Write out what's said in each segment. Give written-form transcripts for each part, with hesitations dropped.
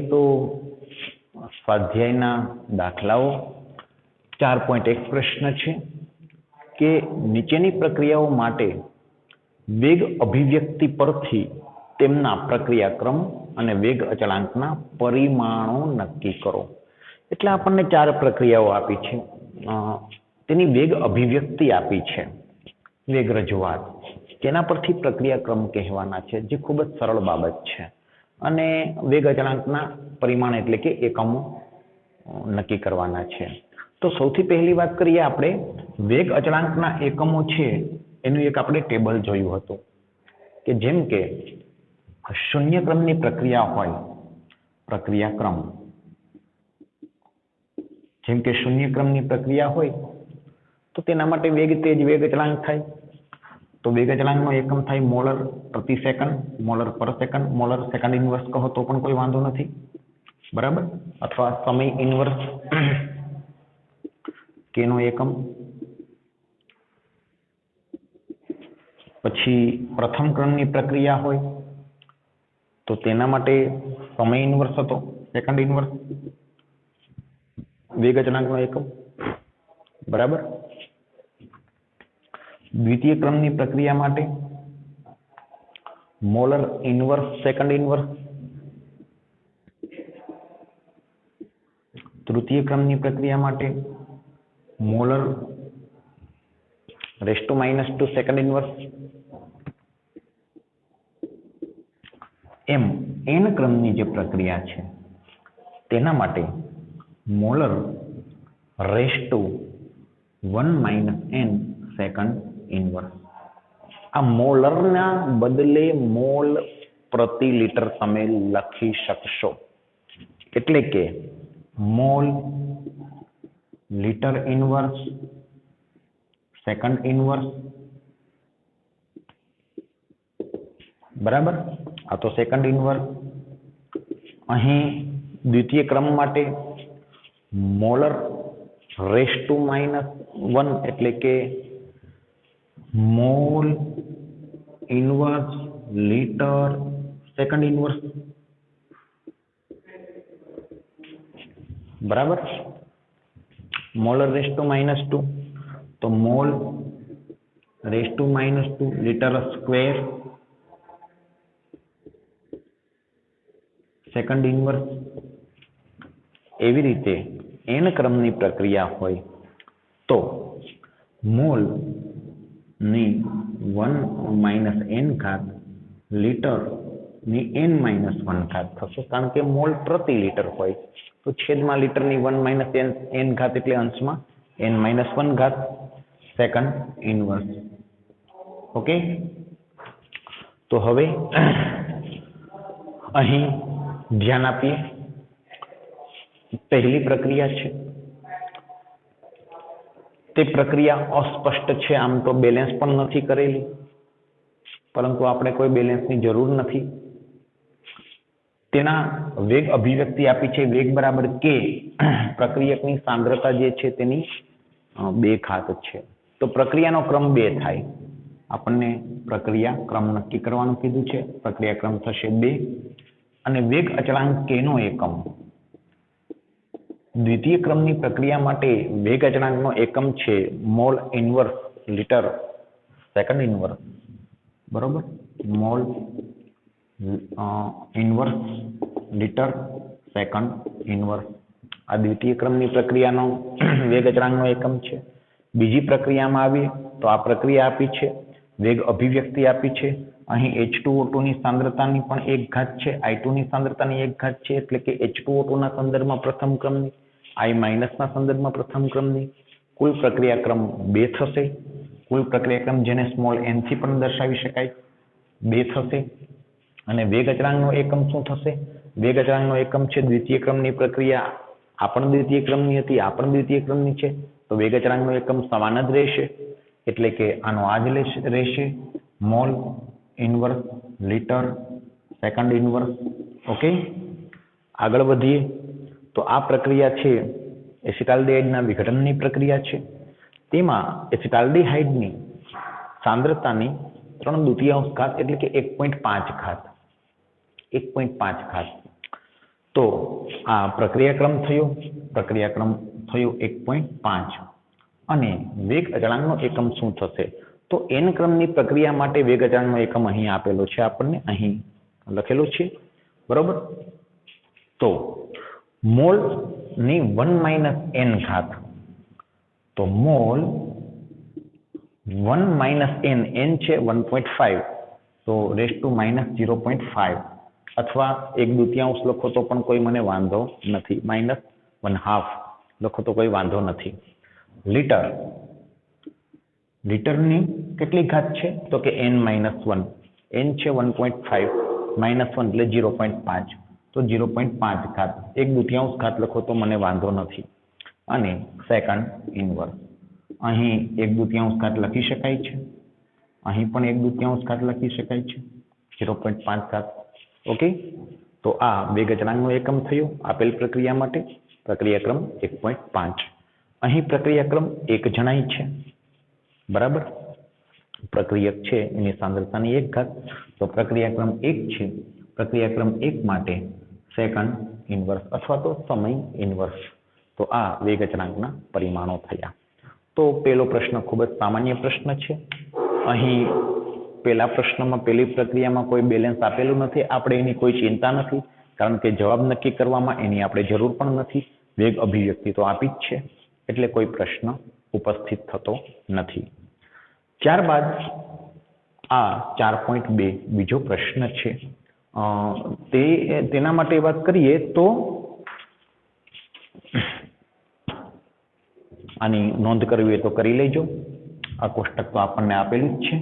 तो स्वाध्यायना दाखलाओ 4.1 प्रश्न है कि नीचेनी प्रक्रियाओं माटे वेग अभिव्यक्ति परथी तेमना प्रक्रियाक्रम अने वेग अचलांकना परिमाणों नक्की करो। एटले आपणने 4 प्रक्रियाओं आपी छे, तेनी वेग अभिव्यक्ति आपी छे, वेग रजूआत, तेना परथी प्रक्रियाक्रम कहेवाना छे, जे खूब ज सरल बाबत छे। अने वेग अचलांकना परिमाण एटले के एकमो नक्की करवाना छे। तो सौथी पहली बात करिए आपणे वेग अचलांकना एकमो छे एनुं एक आपणे टेबल जोयुं हतुं के जेम के शून्य क्रमनी प्रक्रिया होय, प्रक्रियाक्रम जेम के शून्य क्रमनी प्रक्रिया होय तो तेना माटे वेग तेज वेग अचलांक थाय। तो वेग अचलांकनो एकम थाय मोलर प्रति सेकंड, मोलर पर सेकंड, मोलर सेकंड इनवर्स कहो तो पण कोई वांधो नथी, बराबर, अथवा समय इनवर्स केनो एकम। पछी प्रथम क्रमनी प्रक्रिया होय तो तेना माटे समय इनवर्स हतो, सेकंड इनवर्स वेग अचलांकनो एकम, बराबर। द्वितीय क्रमनी प्रक्रिया माटे मोलर इनवर्स सेकंड इनवर्स। तृतीय क्रमनी प्रक्रिया माटे molar raise to -2 second inverse. M n क्रमनी जे प्रक्रिया छे तेना माटे molar raise to 1 - n second inverse. आ मोलर ना बदले मोल प्रति लीटर तमे लखी शकशो, एटले के mole litre inverse second inverse, बराबर। आ तो सेकंड इनवर्स। अहीं द्वितीय क्रम माटे मोलर रेस टू -1 एटले के mole inverse litre second inverse, बराबर। मोलर रेस टू -2 तो mole raise to -2 litre square second inverse. एवी रीते एन क्रमनी प्रक्रिया होय तो मोल नी 1 - n घात लीटर नी n - 1 घात थशे, कारण के मोल प्रति लीटर होय तो छेद में लीटर नी 1 - n घात एटले अंश में n - 1 घात सेकंड इनवर्स। ओके, तो हवे अहीं ध्यान आपीए। पहली प्रक्रिया है ते प्रक्रिया अस्पष्ट है, आम तो बेलेंस पण नथी करेली, परंतु आपणे कोई बेलेंस की जरूर नहीं। तेना वेग अभिव्यक्ति आपी है वेग बराबर के प्रक्रियकनी सांद्रता जे छे तेनी 2 घात है। तो प्रक्रियानो क्रम 2 थाय। आपने प्रक्रिया क्रम नक्की करवानुं कीधुं छे, प्रक्रिया क्रम थशे 2 अने वेग अचलांक के नो एकम। द्वितीय क्रमनी प्रक्रिया माटे वेग अचलांकनो एकम छे mole inverse litre second inverse, बरोबर। Mole inverse litre second inverse आ द्वितीय क्रमनी प्रक्रियानो वेग अचलांकनो एकम छे। बीजी प्रक्रियामां आवीए तो आ प्रक्रिया आपी छे वेग अभिव्यक्ति आपी छे। अहीं H2O2 ની सांद्रतानी पण 1 घात छे, I2 ની सांद्रतानी 1 घात छे, એટલે કે H2O2 ના સંદર્ભમાં પ્રથમ ક્રમની, I- ના સંદર્ભમાં પ્રથમ ક્રમની કુલ પ્રક્રિયાક્રમ 2 થશે। કુલ પ્રક્રિયાક્રમ જેને સ્મોલ n થી પણ દર્શાવી શકાય 2 થશે। અને વેગ અચળાંકનો એકમ શું થશે? વેગ અચળાંકનો એકમ છે દ્વિતીય ક્રમની પ્રક્રિયા, આ પણ દ્વિતીય ક્રમની હતી, આ પણ દ્વિતીય ક્રમની છે, તો વેગ અચળાંકનો એકમ સમાન જ રહેશે, એટલે કે આનો આ જ રહેશે mall inverse litre second inverse. Okay, आगळ वधीए तो आ प्रक्रिया है एसिटाल्डिहाइडना विघटननी प्रक्रिया है। तेमां एसिटाल्डिहाइडनी सांद्रतानी 3/2 घात एटले के 1.5 घात 1.5 घात। તો આ પ્રક્રિયાક્રમ થયો 1.5 અને વેગ અચળાંકનો એકમ શું થશે? તો n ક્રમની પ્રક્રિયા માટે વેગ અચળાંકનો એકમ અહીં આપેલો છે, આપણને અહીં લખેલો છે, બરોબર. તો મોલ ની 1 - n ઘાત, તો મોલ 1 - n છે 1.5, તો (-0.5) અથવા 1/2 લખો તો પણ કોઈ મને વાંધો નથી, -1/2 લખો તો કોઈ વાંધો નથી. લીટરની કેટલી ઘાત છે? તો કે n - 1, n છે 1.5, -1 એટલે 0.5, તો 0.5 ઘાત, 1/2 ઘાત લખો તો મને વાંધો નથી. અને સેકન્ડ ઇનવર્સ, અહીં 1/2 ઘાત લખી શકાય છે, અહીં પણ 1/2 ઘાત લખી શકાય છે, 0.5 ઘાત. ઓકે, તો આ વેગ અચળાંકનો એકમ થયો આપેલ પ્રક્રિયા માટે, પ્રક્રિયાક્રમ 1.5. અહીં પ્રક્રિયાક્રમ 1 જણાય છે, બરાબર. પ્રક્રિયક છે એની સાંદ્રતાની 1 ઘાત, તો પ્રક્રિયાક્રમ 1 છે, પ્રક્રિયાક્રમ 1 માટે સેકન્ડ ઇનવર્સ અથવા તો સમય ઇનવર્સ. તો આ વેગ અચળાંકના પરિમાણો થયા. તો પહેલો પ્રશ્ન ખૂબ જ સામાન્ય પ્રશ્ન છે. અહીં પહેલા પ્રશ્નમાં પહેલી પ્રક્રિયામાં કોઈ બેલેન્સ આપેલું નથી, આપણે એની કોઈ ચિંતા નથી, કારણ કે જવાબ નક્કી કરવામાં એની આપણે જરૂર પણ નથી. વેગ અભિવ્યક્તિ તો આપી જ છે, એટલે કોઈ પ્રશ્ન ઉપસ્થિત થતો નથી. ત્યારબાદ આ 4.2 બીજો પ્રશ્ન છે. તેના માટે વાત કરીએ તો આની નોંધ કરવી હોય તો કરી લેજો. આ કોષ્ટક તો આપણને આપેલું જ છે.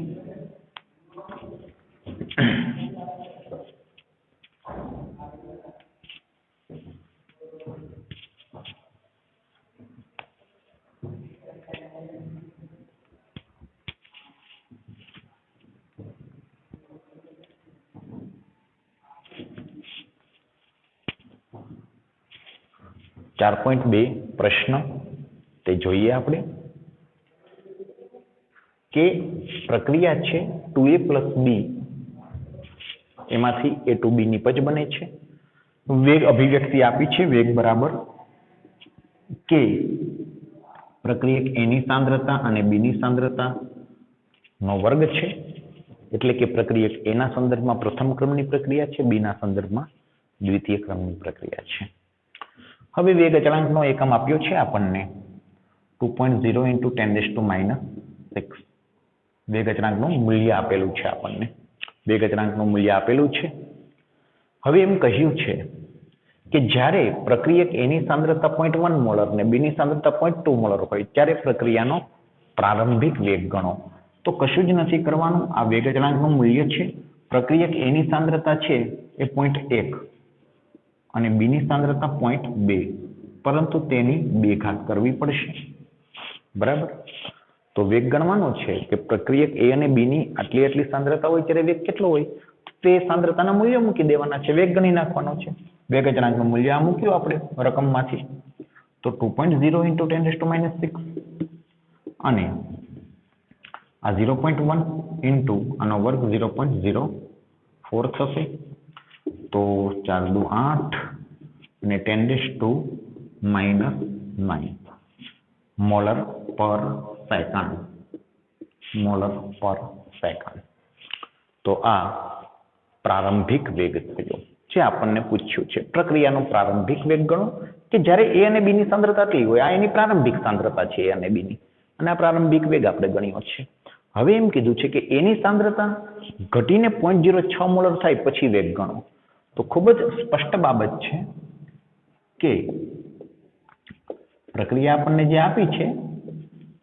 ચાર 4.2 પ્રશ્ન તે જોઈએ આપણે કે પ્રક્રિયા છે 2a + b, એમાંથી a to b નિપજ બને છે. વેગ અભિવ્યક્તિ આપી છે, વેગ બરાબર કે પ્રક્રિયક a ની સાંદ્રતા અને b ની સાંદ્રતા નો વર્ગ છે, એટલે કે પ્રક્રિયક a ના સંદર્ભમાં પ્રથમ ક્રમની પ્રક્રિયા છે, b ના સંદર્ભમાં દ્વિતીય ક્રમની પ્રક્રિયા છે. હવે વેગ અચળાંકનો એકમ આપ્યો છે આપણને 2.0 × 10⁻⁶. વેગ અચળાંકનું મૂલ્ય આપેલું છે આપણને, વેગ અચળાંકનું મૂલ્ય આપેલું છે. હવે એમ કહ્યું છે કે જ્યારે પ્રક્રિયક a ની સાંદ્રતા 0.1 મોલર ને b ની સાંદ્રતા 0.2 મોલર હોય ત્યારે પ્રક્રિયાનો પ્રારંભિક વેગ ગણો. તો કશું જ નથી કરવાનું, આ વેગ અચળાંકનું મૂલ્ય છે. પ્રક્રિયક a ની સાંદ્રતા છે એ 0.1 અને b ની સાંદ્રતા 0.2, પરંતુ તેની 2 ઘાત કરવી પડશે, બરાબર. તો વેગ ગણવાનો છે કે પ્રક્રિયક a અને b ની આટલી સાંદ્રતા હોય ત્યારે વેગ કેટલો હોય, તે સાંદ્રતાના મૂલ્યો મૂકી દેવાના છે, વેગ ગણી નાખવાનો છે. વેગ અચળાંકનું મૂલ્ય આ મૂક્યું આપણે રકમમાંથી, તો 2.0 × 10⁻⁶, અને આ 0.1 ઇન્ટુ આનો વર્ગ 0.04 થશે. તો 4 દુ 8 અને 10⁻⁹ મોલર પર સેકન્ડ, મોલર પર સેકન્ડ. તો આ પ્રારંભિક વેગ થયો જે આપણને પૂછ્યું છે. પ્રક્રિયાનો પ્રારંભિક વેગ ગણો કે જ્યારે a અને b ની સાંદ્રતા આટલી હોય, આ એની પ્રારંભિક સાંદ્રતા છે a અને b ની, અને આ પ્રારંભિક વેગ આપણે ગણ્યો છે. હવે એમ કીધું છે કે a ની સાંદ્રતા ઘટીને 0.06 મોલર થાય પછી વેગ ગણો. તો ખૂબ જ સ્પષ્ટ બાબત છે કે પ્રક્રિયા આપણને જે આપી છે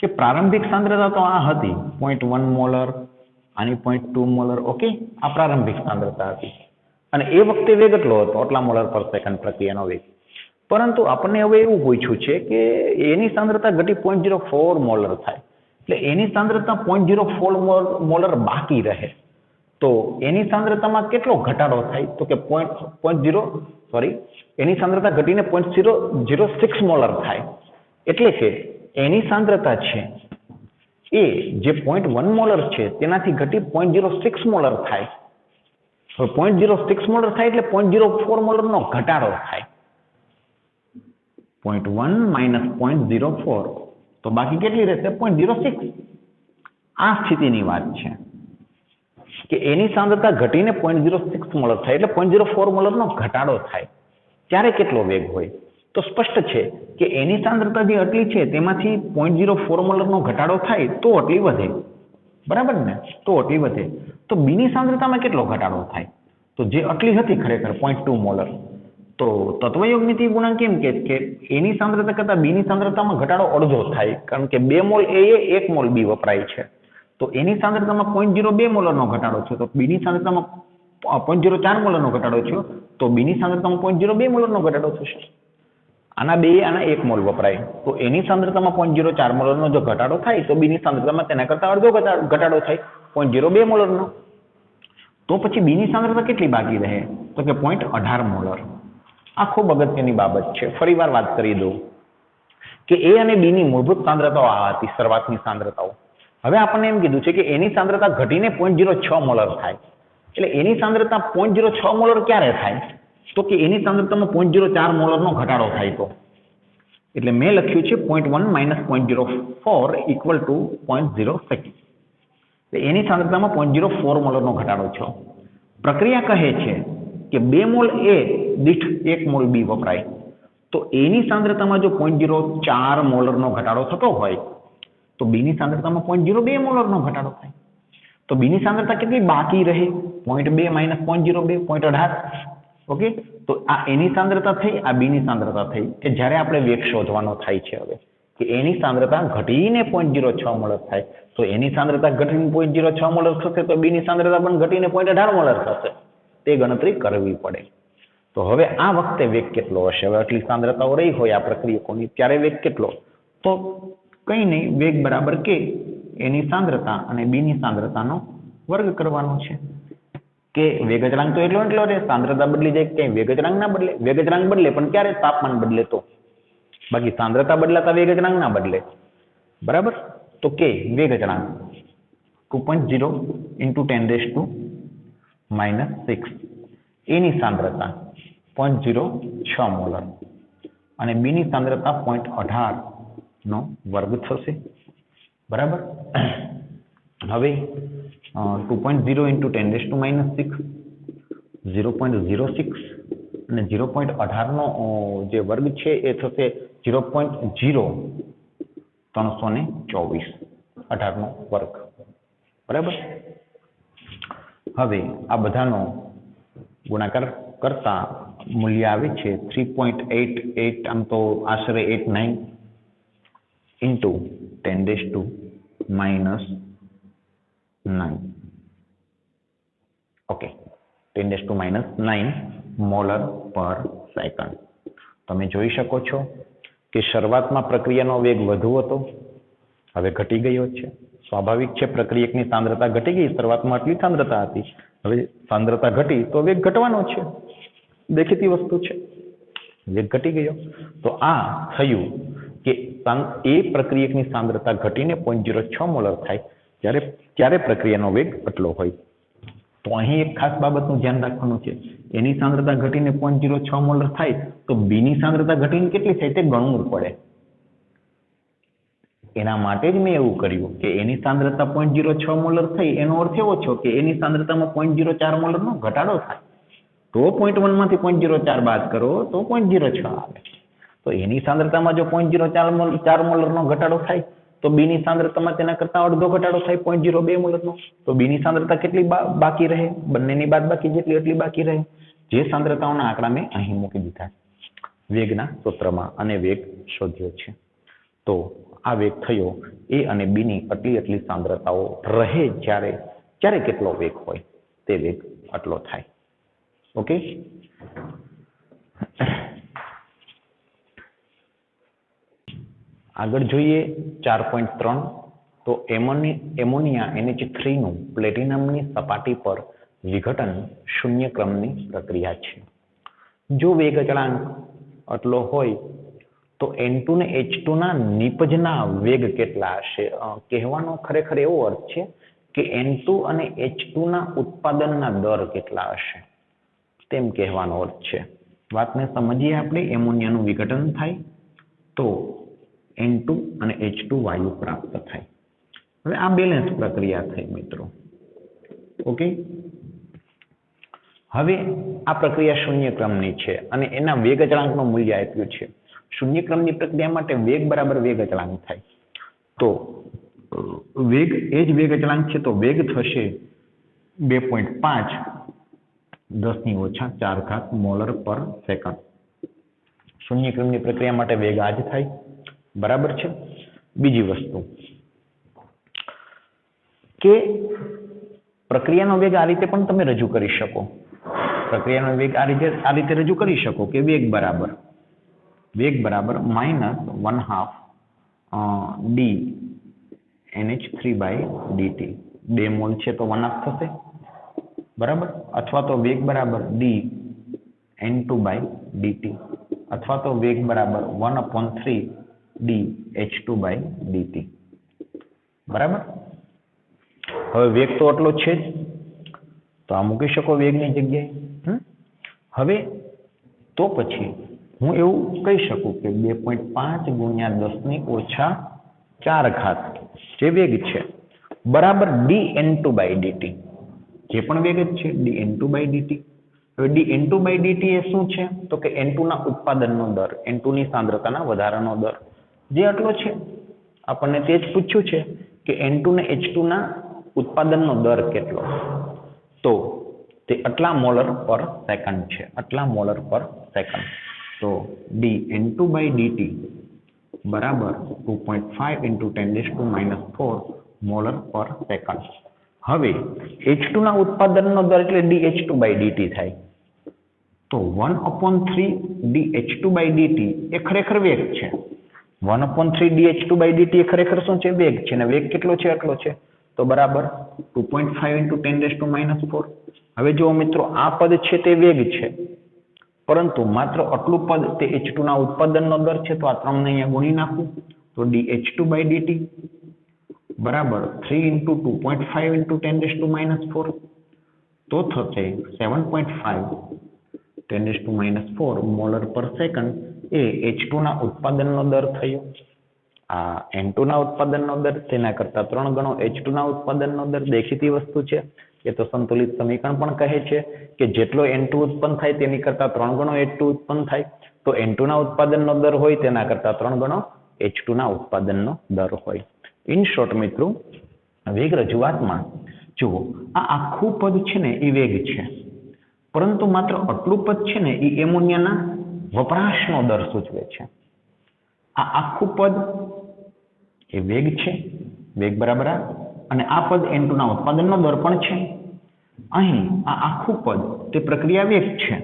કે પ્રારંભિક સાંદ્રતા તો આ હતી 0.1 મોલર, આની 0.2 મોલર. ઓકે, આ પ્રારંભિક સાંદ્રતા હતી અને એ વખતે વેગ એટલો હતો, આટલા મોલર પર સેકન્ડ પ્રક્રિયાનો વેગ. પરંતુ આપણને હવે એવું પૂછ્યું છે કે એની સાંદ્રતા ઘટી 0.04 મોલર થાય, એટલે એની સાંદ્રતા 0.04 મોલર બાકી રહે. તો એની સાંદ્રતામાં કેટલો ઘટાડો થાય, તો કે એની સાંદ્રતા ઘટીને 0.006 મોલર થાય. એટલે કે એની સાંદ્રતા છે એ જે 0.1 મોલર છે તેનાથી ઘટી 0.06 મોલર થાય. હવે 0.06 મોલર થાય એટલે 0.04 મોલરનો ઘટાડો થાય. 0.1 - 0.04 તો બાકી કેટલી રહેશે? 0.06. આ સ્થિતિની વાત છે કે એની સાંદ્રતા ઘટીને 0.06 મોલર થાય એટલે 0.04 મોલરનો ઘટાડો થાય. ત્યારે કેટલો વેગ હોય? તો સ્પષ્ટ છે કે એની સાંદ્રતા જે આટલી છે તેમાંથી 0.04 મોલરનો ઘટાડો થાય તો આટલી વધે. બરાબર ને? તો આટલી વધે. તો બીની સાંદ્રતામાં કેટલો ઘટાડો થાય? તો જે આટલી હતી ખરેખર 0.2 મોલર, તો તત્વયોગમિતિ ગુણાંક કેમ કે એની સાંદ્રતા કરતા બીની સાંદ્રતામાં ઘટાડો અડધો થાય, કારણ કે 2 મોલ એ 1 મોલ બી વપરાય છે. તો એની સાંદ્રતામાં 0.02 મોલરનો ઘટાડો છે, તો બીની સાંદ્રતામાં 0.04 મોલરનો ઘટાડો છે, તો બીની સાંદ્રતામાં 0.02 મોલરનો ઘટાડો થશે. આના 2 આના 1 મોલ વપરાય, તો એની સાંદ્રતામાં 0.04 મોલરનો જો ઘટાડો થાય તો બીની સાંદ્રતામાં તેના કરતા અડધો ઘટાડો થાય, 0.02 મોલરનો. તો પછી બીની સાંદ્રતા કેટલી બાકી રહે? તો કે 0.18 મોલર. આ ખૂબ અગત્યની બાબત છે. ફરીવાર વાત કરી દઉં કે એ અને બીની મૂળભૂત સાંદ્રતાઓ આ હતી, શરૂઆતની સાંદ્રતાઓ. હવે આપણને એમ કીધું છે કે એની સાંદ્રતા ઘટીને 0.06 મોલર થાય. એટલે એની સાંદ્રતા 0.06 મોલર ક્યારે થાય? તો કે એની સાંદ્રતામાં 0.04 મોલરનો ઘટાડો થાય તો. એટલે મેં લખ્યું છે 0.1 - 0.04 = 0.06. એટલે એની સાંદ્રતામાં 0.04 મોલરનો ઘટાડો છે. પ્રક્રિયા કહે છે કે 2 મોલ એ દીઠ 1 મોલ બી વપરાય. તો એની સાંદ્રતામાં જો 0.04 મોલરનો ઘટાડો થતો હોય તો બીની સાંદ્રતામાં 0.02 મોલરનો ઘટાડો થાય. તો બીની સાંદ્રતા કેટલી બાકી રહે? 0.2 - 0.02 0.18. ઓકે, તો આ એની સાંદ્રતા થઈ, આ બીની સાંદ્રતા થઈ કે જ્યારે આપણે વેગ શોધવાનો થાય છે હવે કે એની સાંદ્રતા ઘટીને 0.06 મોલર થાય, તો એની સાંદ્રતા ઘટીને 0.06 મોલર થશે તો બીની સાંદ્રતા પણ ઘટીને 0.18 મોલર થશે. તે ગણતરી કરવી પડે. તો હવે આ વખતે વેગ કેટલો હશે? હવે આટલી સાંદ્રતાઓ રહી હોય આ પ્રક્રિયકોની, ત્યારે વેગ કેટલો? તો કંઈ નહીં, વેગ બરાબર કે એની સાંદ્રતા અને બીની સાંદ્રતાનો વર્ગ કરવાનો છે. કે વેગ અચળાંક તો એટલો રહે, સાંદ્રતા બદલી જાય, ક્યાંય વેગ અચળાંક ના બદલે. વેગ અચળાંક બદલે પણ ક્યારે? તાપમાન બદલે તો. બાકી સાંદ્રતા બદલાતા વેગ અચળાંક ના બદલે. બરાબર? તો કે વેગ અચળાંક 2.0 × 10⁻⁻6 એની સાંદ્રતા 0.06 મોલર અને બીની સાંદ્રતા 0.18 નો વર્ગ થશે. બરાબર? હવે 2.0 × 10⁻⁻6 0.06 અને 0.18 નો જે વર્ગ છે એ થશે 0.0324 18 નો વર્ગ. બરાબર? હવે આ બધાનો ગુણાકાર કરતા મૂલ્ય આવે છે 3.88, આમ તો આશરે 89 × 10⁻⁹ ઓકે, 10⁻⁹ મોલર પર સેકન્ડ. તમે જોઈ શકો છો કે શરૂઆતમાં પ્રક્રિયાનો વેગ વધુ હતો, હવે ઘટી ગયો છે. સ્વાભાવિક છે, પ્રક્રિયકની સાંદ્રતા ઘટી ગઈ. શરૂઆતમાં આટલી સાંદ્રતા હતી, હવે સાંદ્રતા ઘટી તો વેગ ઘટવાનો છે. દેખીતી વસ્તુ છે, વેગ ઘટી ગયો. તો આ થયું કે એ પ્રક્રિયકની સાંદ્રતા ઘટીને 0.06 મોલર થાય ત્યારે પ્રક્રિયાનો વેગ આટલો હોય. તો અહીં એક ખાસ બાબતનું ધ્યાન રાખવાનું છે. એની સાંદ્રતા ઘટીને 0.06 મોલર થાય તો બીની સાંદ્રતા ઘટીને કેટલી થાય તે ગણવું પડે. એના માટે જ મેં એવું કર્યું કે એની સાંદ્રતા 0.06 મોલર થઈ, એનો અર્થ એવો છે કે એની સાંદ્રતામાં 0.04 મોલરનો ઘટાડો થાય. તો 0.1 માંથી 0.04 બાદ કરો તો 0.06 આવે. તો એની સાંદ્રતામાં જો 0.04 મોલરનો ઘટાડો થાય તો બીની સાંદ્રતામાં તેના કરતા અડધો ઘટાડો થાય, 0.02 મોલરનો. તો બીની સાંદ્રતા કેટલી બાકી રહે? બંનેની બાદબાકી જેટલી એટલી બાકી રહે. જે સાંદ્રતાઓના આંકડા મેં અહીં મૂકી દીધા વેગના સૂત્રમાં અને વેગ શોધ્યો છે. તો આ વેગ થયો એ અને બીની આટલી સાંદ્રતાઓ રહે જ્યારે કેટલો વેગ હોય તે વેગ આટલો થાય. ઓકે, આગળ જોઈએ 4.3. તો એમોનિયા NH3 નું પ્લેટિનમની સપાટી પર વિઘટન શૂન્ય ક્રમની પ્રક્રિયા છે. જો વેગ અચળાંક આટલો હોય તો N2 ને H2 ના નિપજના વેગ કેટલા હશે? કહેવાનો ખરેખર એવો અર્થ છે કે N2 અને H2 ના ઉત્પાદનના દર કેટલા હશે તેમ કહેવાનો અર્થ છે. વાતને સમજીએ આપણે. એમોનિયાનું વિઘટન થાય તો N2 અને H2 વાયુ પ્રાપ્ત થાય. હવે આ બેલેન્સ પ્રક્રિયા થઈ મિત્રો. ઓકે, હવે આ પ્રક્રિયા શૂન્ય ક્રમની છે અને એના વેગ અચળાંકનું મૂલ્ય આપ્યું છે. શૂન્ય ક્રમની પ્રક્રિયા માટે વેગ બરાબર વેગ અચળાંક થાય. તો વેગ એ જ વેગ અચળાંક છે, તો વેગ થશે 2.5 10⁻⁴ મોલર પર સેકન્ડ. શૂન્ય ક્રમની પ્રક્રિયા માટે વેગ આ જ થાય. બરાબર છે. બીજી વસ્તુ કે પ્રક્રિયાનો વેગ આ રીતે પણ તમે રજૂ કરી શકો. પ્રક્રિયાનો વેગ આ રીતે રજૂ કરી શકો કે વેગ બરાબર -1/2 d NH3/dt. 2 મોલ છે તો 1/2 થશે. બરાબર. અથવા તો વેગ બરાબર d N2/dt અથવા તો વેગ બરાબર 1/3 d H2/dt. બરાબર. હવે વેગ તો આટલો છે જ, તો આ મૂકી શકો વેગની જગ્યાએ. હવે તો પછી હું એવું કહી શકું કે 2.5 × 10⁻⁴ જે વેગ છે બરાબર dN2/dt. જે પણ વેગ જ છે dN2/dt. હવે dN2/dt એ શું છે? તો કે N2 ના ઉત્પાદનનો દર, N2 ની સાંદ્રતાના વધારાનો દર જે આટલો છે. આપણને તે જ પૂછ્યું છે કે N2 ને H2 ના ઉત્પાદનનો દર કેટલો, તો તે આટલા મોલર પર સેકન્ડ છે. આટલા મોલર પર સેકન્ડ. તો dN2/dt બરાબર 2.5 × 10⁻⁴ મોલર પર સેકન્ડ. હવે H2 ના ઉત્પાદનનો દર એટલે dH2/dt થાય. તો 1/3 dH2/dt એ ખરેખર વેગ છે. 1/3 dH2/dt એ ખરેખર શું છે? વેગ છે. અને વેગ કેટલો છે? આટલો છે. તો બરાબર 2.5 × 10⁻⁴. હવે જુઓ મિત્રો, આ પદ છે તે વેગ છે, પરંતુ માત્ર આટલું પદ તે H2 ના ઉત્પાદનનો દર છે. તો આ 3 ને અહીંયા ગુણી નાખું તો dH2/dt બરાબર 3 × 2.5 × 10⁻⁴. તો થશે 7.5 10⁻⁴ મોલર પર સેકન્ડ એ H2 ના ઉત્પાદનનો દર થયો. આ N2 ના ઉત્પાદનનો દર, તેના કરતા 3 ગણો H2 ના ઉત્પાદનનો દર. દેખીતી વસ્તુ છે. એ તો સંતુલિત સમીકરણ પણ કહે છે કે જેટલો N2 ઉત્પન્ન થાય તેની કરતા 3 ગણો H2 ઉત્પન્ન થાય. તો N2 ના ઉત્પાદનનો દર હોય તેના કરતા 3 ગણો H2 ના ઉત્પાદનનો દર હોય. ઇન શોર્ટ મિત્રો, વેગ રજૂઆતમાં જુઓ, આ આખું પદ છે ને એ વેગ છે, પરંતુ માત્ર આટલું પદ છે ને એ એમોનિયાના વપરાશનો દર સૂચવે છે. આ આખું પદ એ વેગ છે, વેગ બરાબર આ, અને આ પદ N2 ના ઉત્પાદનનો દર પણ છે. અહીં આ આખું પદ તે પ્રક્રિયા વેગ છે,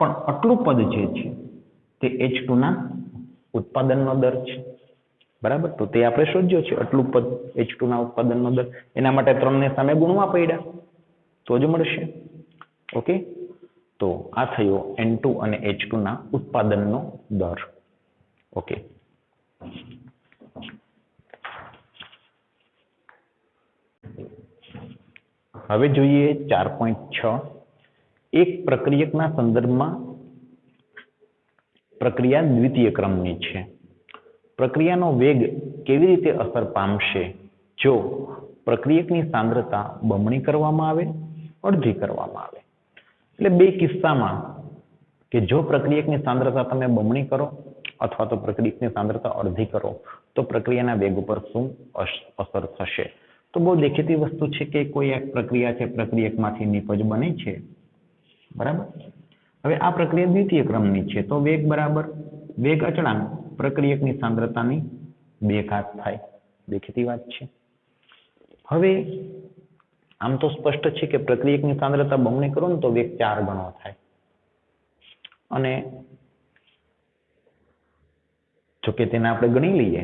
પણ આટલું પદ જે છે તે H2 ના ઉત્પાદનનો દર છે. બરાબર. તો તે આપણે શોધ્યો છે આટલું પદ H2 ના ઉત્પાદનનો દર. એના માટે 3 ને સામે ગુણવા પડ્યા તો જ મળશે. ઓકે, તો આ થયો N2 અને H2 ના ઉત્પાદનનો દર. ઓકે, હવે જોઈએ 4.6. એક પ્રક્રિયકના સંદર્ભમાં પ્રક્રિયા દ્વિતીય ક્રમની છે. પ્રક્રિયાનો વેગ કેવી રીતે અસર પામશે જો પ્રક્રિયકની સાંદ્રતા બમણી કરવામાં આવે, અડધી કરવામાં આવે. એટલે બે કિસ્સામાં કે જો પ્રક્રિયકની સાંદ્રતા તમે બમણી કરો અથવા તો પ્રક્રિયકની સાંદ્રતા અડધી કરો તો પ્રક્રિયાના વેગ ઉપર શું અસર થશે. તો બહુ દેખીતી વસ્તુ છે કે કોઈ એક પ્રક્રિયા છે, પ્રક્રિયકમાંથી નિપજ બને છે. બરાબર. હવે આ પ્રક્રિયા દ્વિતીય ક્રમની છે, તો વેગ બરાબર વેગ અચળાંક પ્રક્રિયકની સાંદ્રતાની 2 ઘાત થાય. દેખીતી વાત છે. હવે આમ તો સ્પષ્ટ છે કે પ્રક્રિયકની સાંદ્રતા બમણી કરો ને તો વેગ 4 ગણો થાય. અને જો કે તેને આપણે ગણી લઈએ.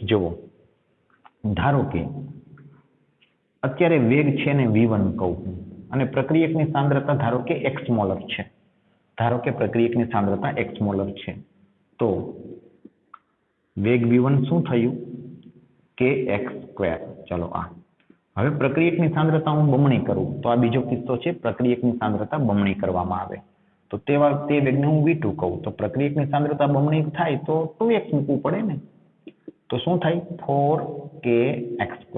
જુઓ, ધારો કે અત્યારે વેગ છે ને v1 કહું અને પ્રક્રિયકની સાંદ્રતા ધારો કે x મોલર છે. ધારો કે પ્રક્રિયકની સાંદ્રતા x મોલર છે, તો વેગ v1 શું થયું? kx². ચલો આ હવે પ્રક્રિયકની સાંદ્રતા હું બમણી કરું તો આ બીજો કિસ્સો છે, પ્રક્રિયકની સાંદ્રતા બમણી કરવામાં આવે તો તે વેગને હું v2 કહું તો પ્રક્રિયકની સાંદ્રતા બમણી થાય તો 2x મૂકવું પડે ને, તો શું થાય 4kx².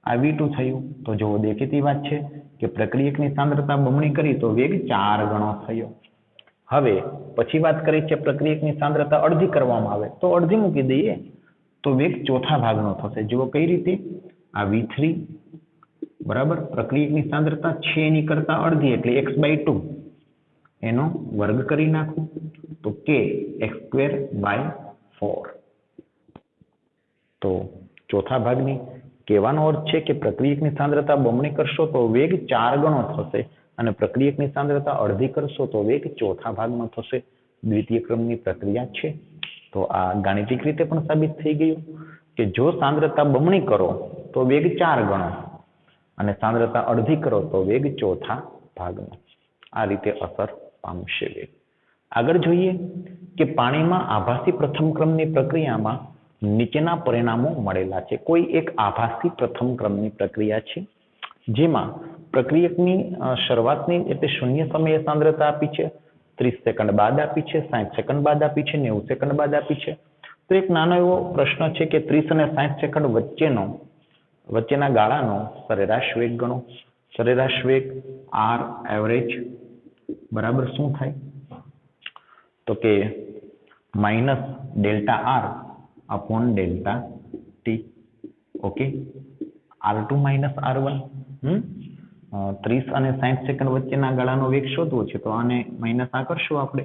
આ v2 થયું. તો જો દેખીતી વાત છે કે પ્રક્રિયકની સાંદ્રતા બમણી કરી તો વેગ 4 ગણો થયો. હવે પછી વાત કરી છે પ્રક્રિયકની સાંદ્રતા અડધી કરવામાં આવે તો અડધી મૂકી દઈએ તો વેગ ચોથા ભાગનો થશે. જુઓ કઈ રીતે, આ v3 બરાબર પ્રક્રિયકની સાંદ્રતા છે એની કરતા અડધી એટલે x/2 એનો વર્ગ કરી નાખું તો kx²/4. તો ચોથા ભાગની કહેવાનો અર્થ છે કે પ્રક્રિયકની સાંદ્રતા બમણી કરશો તો વેગ 4 ગણો થશે અને પ્રક્રિયકની સાંદ્રતા અડધી કરશો તો વેગ ચોથા ભાગમાં થશે. દ્વિતીય ક્રમની પ્રક્રિયા છે. તો આ ગાણિતિક રીતે પણ સાબિત થઈ ગયું કે જો સાંદ્રતા બમણી કરો તો વેગ 4 ગણો અને સાંદ્રતા અડધી કરો તો વેગ ચોથા ભાગનો. આ રીતે અસર પામશે વેગ. આગળ જોઈએ કે પાણીમાં આભાસી પ્રથમ ક્રમની પ્રક્રિયામાં નીચેના પરિણામો મળેલા છે. કોઈ એક આભાસી પ્રથમ ક્રમની પ્રક્રિયા છે જેમાં પ્રક્રિયકની શરૂઆતની એટલે શૂન્ય સમયે સાંદ્રતા આપી છે, 30 સેકન્ડ બાદ આપી છે, 60 સેકન્ડ બાદ આપી છે, 90 સેકન્ડ બાદ આપી છે. તો એક નાનો એવો પ્રશ્ન છે કે 30 અને 60 સેકન્ડ વચ્ચેના ગાળાનો સરેરાશ વેગ ગણો. સરેરાશ વેગ r એવરેજ બરાબર શું થાય તો કે -Δr upon Δt. Okay, r2 - r1 30 અને 60 સેકન્ડ વચ્ચેના ગાળાનો વેગ શોધવો છે તો આને માઇનસ આ કરશું આપણે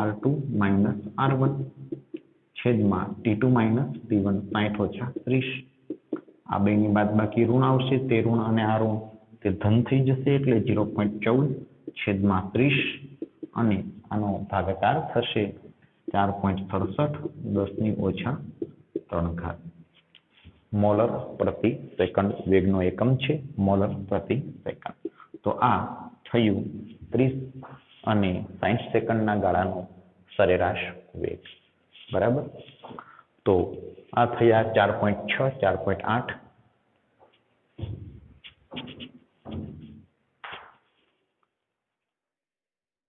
r2 - r1 છેદમાં t2 - t1 60 ઓછા 30. આ બેની બાદબાકી ઋણ આવશે, તે ઋણ અને આ ઋણ તે ધન થઈ જશે એટલે 0.14 છેદમાં 30 અને આનો ભાગાકાર થશે 4.67 10⁻³ મોલર પ્રતિ સેકન્ડ વેગનો એકમ છે મોલર પ્રતિ સેકન્ડ. તો આ થયું 30 અને 60 સેકન્ડના ગાળાનો સરેરાશ વેગ બરાબર. તો આ થયા 4.6, 4.8